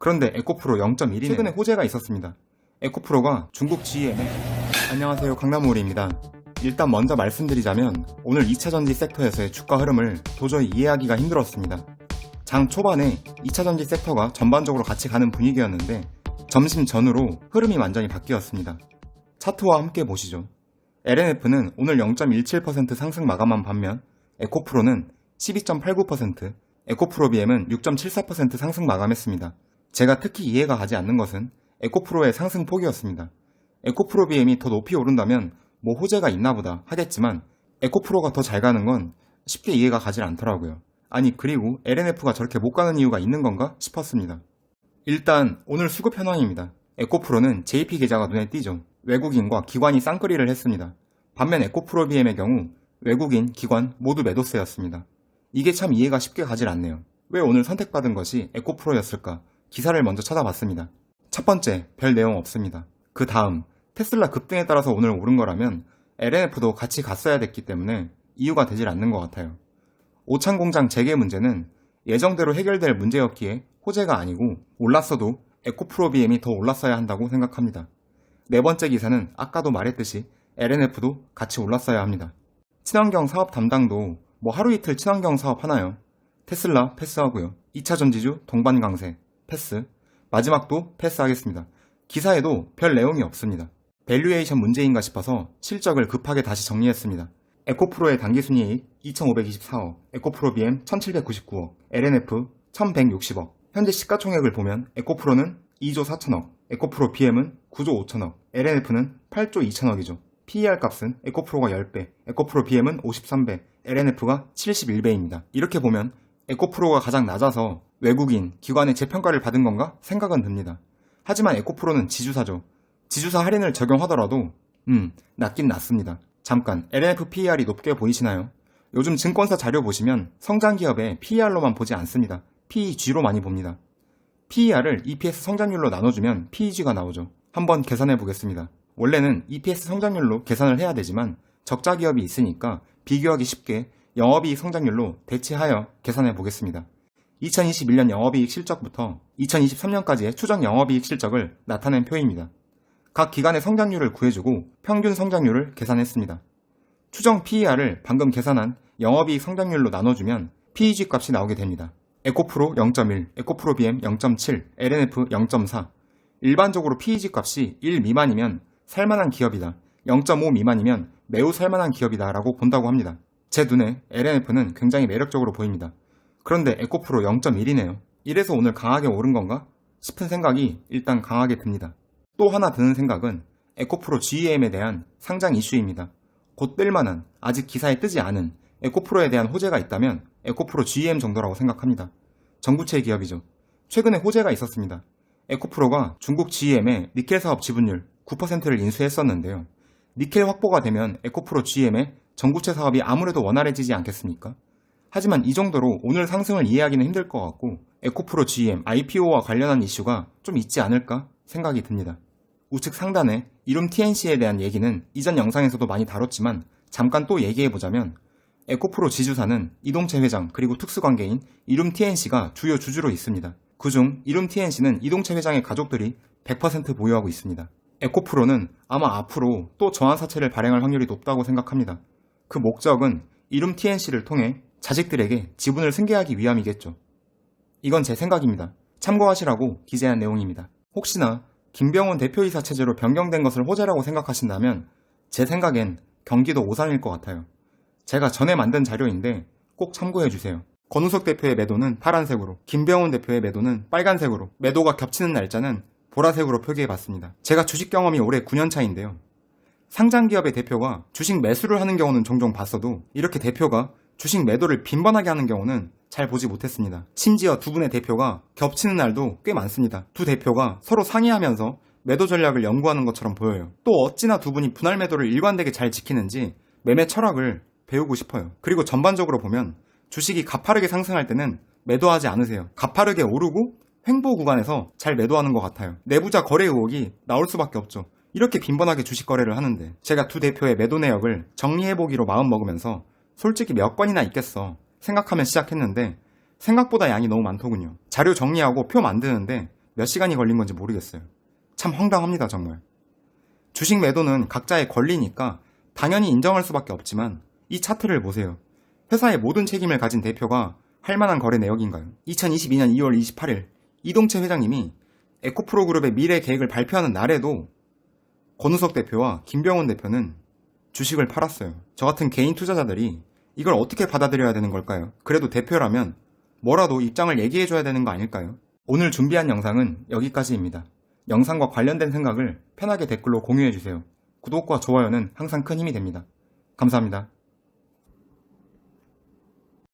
그런데 에코프로 0.1이네요. 최근에 호재가 있었습니다. 에코프로가 중국 GM에 안녕하세요, 강남우리입니다. 일단 먼저 말씀드리자면 오늘 2차전지 섹터에서의 주가 흐름을 도저히 이해하기가 힘들었습니다. 장 초반에 2차전지 섹터가 전반적으로 같이 가는 분위기였는데 점심 전후로 흐름이 완전히 바뀌었습니다. 차트와 함께 보시죠. LNF는 오늘 0.17% 상승 마감한 반면 에코프로는 12.89%, 에코프로비엠은 6.74% 상승 마감했습니다. 제가 특히 이해가 가지 않는 것은 에코프로의 상승 폭이었습니다. 에코프로비엠이 더 높이 오른다면 뭐 호재가 있나 보다 하겠지만 에코프로가 더 잘 가는 건 쉽게 이해가 가질 않더라고요. 아니, 그리고 LNF가 저렇게 못 가는 이유가 있는 건가 싶었습니다. 일단 오늘 수급 현황입니다. 에코프로는 JP 계좌가 눈에 띄죠. 외국인과 기관이 쌍끌이를 했습니다. 반면 에코프로비엠의 경우 외국인, 기관 모두 매도세였습니다. 이게 참 이해가 쉽게 가질 않네요. 왜 오늘 선택받은 것이 에코프로였을까? 기사를 먼저 찾아봤습니다. 첫 번째, 별 내용 없습니다. 그 다음, 테슬라 급등에 따라서 오늘 오른 거라면 LNF도 같이 갔어야 됐기 때문에 이유가 되질 않는 것 같아요. 오창 공장 재개 문제는 예정대로 해결될 문제였기에 호재가 아니고 올랐어도 에코프로비엠이 더 올랐어야 한다고 생각합니다. 네 번째 기사는 아까도 말했듯이 LNF도 같이 올랐어야 합니다. 친환경 사업 담당도 뭐 하루 이틀 친환경 사업 하나요? 테슬라 패스하고요. 2차 전지주 동반 강세 패스. 마지막도 패스하겠습니다. 기사에도 별 내용이 없습니다. 밸류에이션 문제인가 싶어서 실적을 급하게 다시 정리했습니다. 에코프로의 당기순이익 2,524억, 에코프로비엠 1,799억, LNF 1,160억. 현재 시가총액을 보면 에코프로는 2조 4천억, 에코프로비엠은 9조 5천억, LNF는 8조 2천억이죠. PER 값은 에코프로가 10배, 에코프로비엠은 53배, LNF가 71배입니다. 이렇게 보면 에코프로가 가장 낮아서 외국인, 기관의 재평가를 받은 건가 생각은 듭니다. 하지만 에코프로는 지주사죠. 지주사 할인을 적용하더라도 낮긴 낮습니다. 잠깐, LNF PER이 높게 보이시나요? 요즘 증권사 자료 보시면 성장기업의 PER로만 보지 않습니다. PEG로 많이 봅니다. PER을 EPS 성장률로 나눠주면 PEG가 나오죠. 한번 계산해 보겠습니다. 원래는 EPS 성장률로 계산을 해야 되지만 적자 기업이 있으니까 비교하기 쉽게 영업이익 성장률로 대체하여 계산해 보겠습니다. 2021년 영업이익 실적부터 2023년까지의 추정 영업이익 실적을 나타낸 표입니다. 각 기관의 성장률을 구해주고 평균 성장률을 계산했습니다. 추정 PER을 방금 계산한 영업이익 성장률로 나눠주면 PEG 값이 나오게 됩니다. 에코프로 0.1, 에코프로비엠 0.7, LNF 0.4. 일반적으로 PEG 값이 1 미만이면 살만한 기업이다, 0.5 미만이면 매우 살만한 기업이다 라고 본다고 합니다. 제 눈에 LNF는 굉장히 매력적으로 보입니다. 그런데 에코프로 0.1이네요. 이래서 오늘 강하게 오른 건가 싶은 생각이 일단 강하게 듭니다. 또 하나 드는 생각은 에코프로 GEM에 대한 상장 이슈입니다. 곧 뜰만한, 아직 기사에 뜨지 않은 에코프로에 대한 호재가 있다면 에코프로 GEM 정도라고 생각합니다. 전구체 기업이죠. 최근에 호재가 있었습니다. 에코프로가 중국 GEM의 니켈 사업 지분율 9%를 인수했었는데요. 니켈 확보가 되면 에코프로 GEM의 전구체 사업이 아무래도 원활해지지 않겠습니까? 하지만 이 정도로 오늘 상승을 이해하기는 힘들 것 같고 에코프로 GEM IPO와 관련한 이슈가 좀 있지 않을까 생각이 듭니다. 우측 상단에 이룸 TNC에 대한 얘기는 이전 영상에서도 많이 다뤘지만 잠깐 또 얘기해보자면 에코프로 지주사는 이동채 회장 그리고 특수관계인 이룸 TNC가 주요 주주로 있습니다. 그중 이룸 TNC는 이동채 회장의 가족들이 100% 보유하고 있습니다. 에코프로는 아마 앞으로 또 저한사채를 발행할 확률이 높다고 생각합니다. 그 목적은 이룸 TNC를 통해 자식들에게 지분을 승계하기 위함이겠죠. 이건 제 생각입니다. 참고하시라고 기재한 내용입니다. 혹시나 김병훈 대표이사 체제로 변경된 것을 호재라고 생각하신다면 제 생각엔 경기도 오산일 것 같아요. 제가 전에 만든 자료인데 꼭 참고해주세요. 권우석 대표의 매도는 파란색으로, 김병훈 대표의 매도는 빨간색으로, 매도가 겹치는 날짜는 보라색으로 표기해봤습니다. 제가 주식 경험이 올해 9년차인데요. 상장기업의 대표가 주식 매수를 하는 경우는 종종 봤어도 이렇게 대표가 주식 매도를 빈번하게 하는 경우는 잘 보지 못했습니다. 심지어 두 분의 대표가 겹치는 날도 꽤 많습니다. 두 대표가 서로 상의하면서 매도 전략을 연구하는 것처럼 보여요. 또 어찌나 두 분이 분할 매도를 일관되게 잘 지키는지 매매 철학을 배우고 싶어요. 그리고 전반적으로 보면 주식이 가파르게 상승할 때는 매도하지 않으세요. 가파르게 오르고 횡보 구간에서 잘 매도하는 것 같아요. 내부자 거래 의혹이 나올 수밖에 없죠. 이렇게 빈번하게 주식 거래를 하는데 제가 두 대표의 매도 내역을 정리해보기로 마음먹으면서 솔직히 몇 건이나 있겠어 생각하면 시작했는데 생각보다 양이 너무 많더군요. 자료 정리하고 표 만드는데 몇 시간이 걸린 건지 모르겠어요. 참 황당합니다, 정말. 주식 매도는 각자의 권리니까 당연히 인정할 수밖에 없지만 이 차트를 보세요. 회사의 모든 책임을 가진 대표가 할 만한 거래 내역인가요? 2022년 2월 28일 이동채 회장님이 에코프로 그룹의 미래 계획을 발표하는 날에도 권우석 대표와 김병훈 대표는 주식을 팔았어요. 저 같은 개인 투자자들이 이걸 어떻게 받아들여야 되는 걸까요? 그래도 대표라면 뭐라도 입장을 얘기해줘야 되는 거 아닐까요? 오늘 준비한 영상은 여기까지입니다. 영상과 관련된 생각을 편하게 댓글로 공유해주세요. 구독과 좋아요는 항상 큰 힘이 됩니다. 감사합니다.